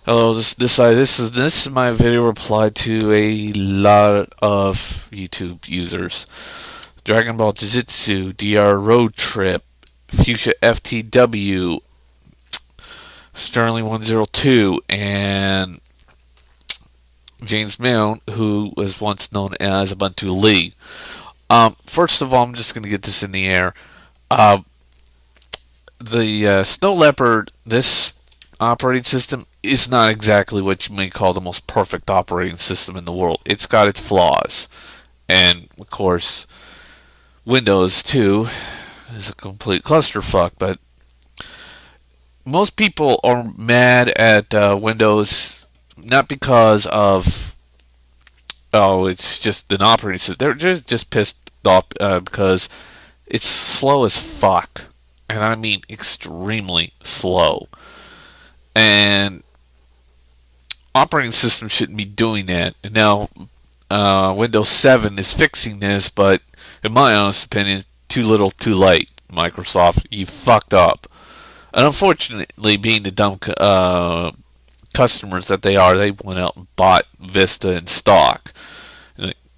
Hello, this is my video reply to a lot of YouTube users. Dragon Ball Jiu-Jitsu, DR Road Trip, Fuchsia FTW, Sterling 102, and James Milne, who was once known as Ubuntu Lee. First of all, I'm just going to get this in the air. Uh, the Snow Leopard, this operating system, is not exactly what you may call the most perfect operating system in the world. It's got its flaws. And, of course, Windows 2 is a complete clusterfuck, but most people are mad at Windows not because of, oh, it's just an operating system. They're just pissed off because it's slow as fuck. And I mean extremely slow. And operating system shouldn't be doing that. And now Windows 7 is fixing this, but in my honest opinion, too little, too late. Microsoft, you fucked up. And unfortunately, being the dumb customers that they are, they went out and bought Vista in stock.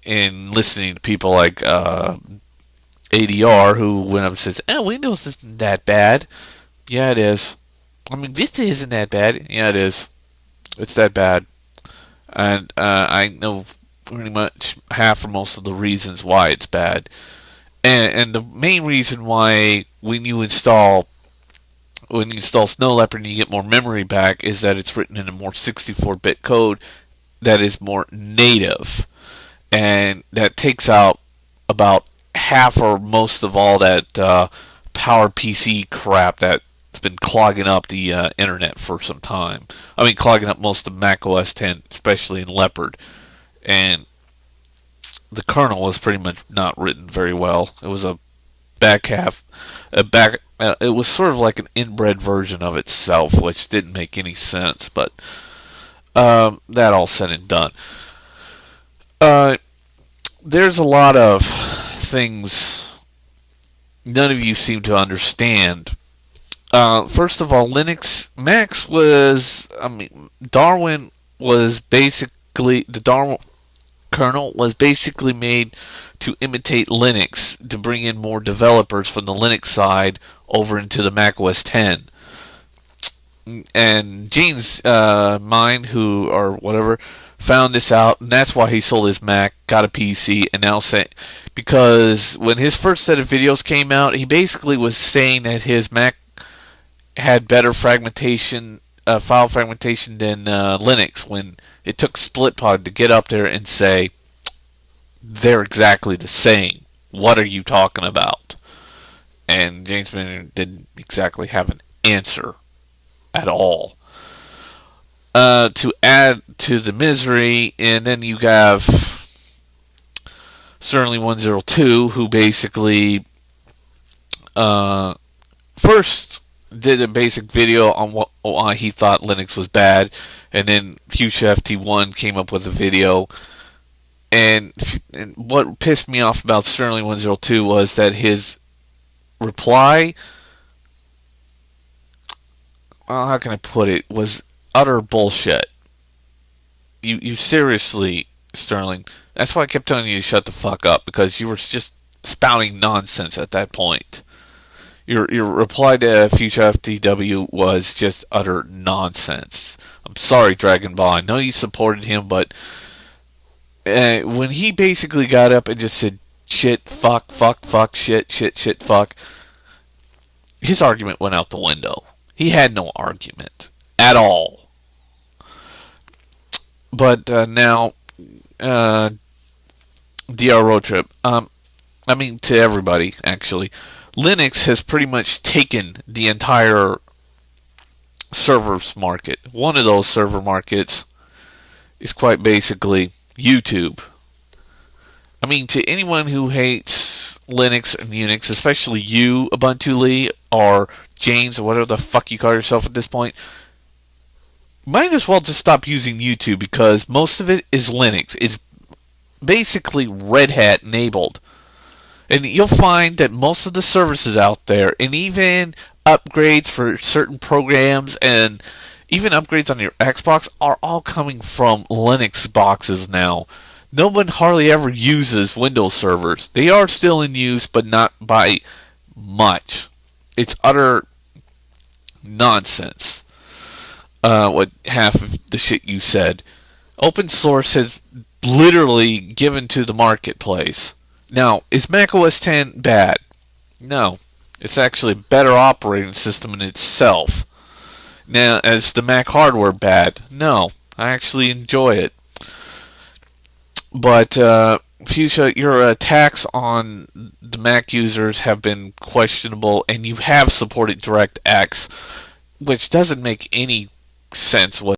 And listening to people like ADR, who went up and says, "Oh, Windows isn't that bad." Yeah, it is. I mean, Vista isn't that bad. Yeah, it is. It's that bad. And I know pretty much half or most of the reasons why it's bad. And the main reason why when you install Snow Leopard and you get more memory back is that it's written in a more 64-bit code that is more native, and that takes out about half or most of all that PowerPC crap that's been clogging up the internet for some time. I mean, clogging up most of Mac OS 10, especially in Leopard. And the kernel was pretty much not written very well. It was a back half, a back. It was sort of like an inbred version of itself, which didn't make any sense. But that all said and done, uh, there's a lot of things none of you seem to understand. First of all, Max was, Darwin was basically, the Darwin kernel was basically made to imitate Linux, to bring in more developers from the Linux side over into the Mac OS 10. And Gene's mine, who or whatever, found this out, and that's why he sold his Mac, got a PC, and now say because when his first set of videos came out, he basically was saying that his Mac had better fragmentation, file fragmentation than Linux. When it took SplitPod to get up there and say they're exactly the same. What are you talking about? And James Maynard didn't exactly have an answer at all. To add to the misery, and then you have Sterling 102, who basically first did a basic video on why he thought Linux was bad, and then Fuchsia FT1 came up with a video. And what pissed me off about Sterling 102 was that his reply, well, how can I put it, was utter bullshit. You seriously, Sterling, that's why I kept telling you to shut the fuck up, because you were just spouting nonsense at that point. Your reply to Fuchsia FTW was just utter nonsense. I'm sorry, Dragon Ball. I know you supported him, but when he basically got up and just said shit, fuck, fuck, fuck, shit, shit, shit, fuck, his argument went out the window. He had no argument at all. But now, DR Road Trip. To everybody, actually. Linux has pretty much taken the entire servers market. One of those server markets is quite basically YouTube. To anyone who hates Linux and Unix, especially you, Ubuntu Lee, or James, or whatever the fuck you call yourself at this point, might as well just stop using YouTube, because most of it is Linux. It's basically Red Hat enabled. And you'll find that most of the services out there, and even upgrades for certain programs and even upgrades on your Xbox are all coming from Linux boxes now. No one hardly ever uses Windows servers. They are still in use, but not by much. It's utter nonsense. What half of the shit you said. Open source has literally given to the marketplace. Now, is Mac OS X bad? No. It's actually a better operating system in itself. Now, is the Mac hardware bad? No. I actually enjoy it. But, Fuchsia, your attacks on the Mac users have been questionable, and you have supported DirectX, which doesn't make any sense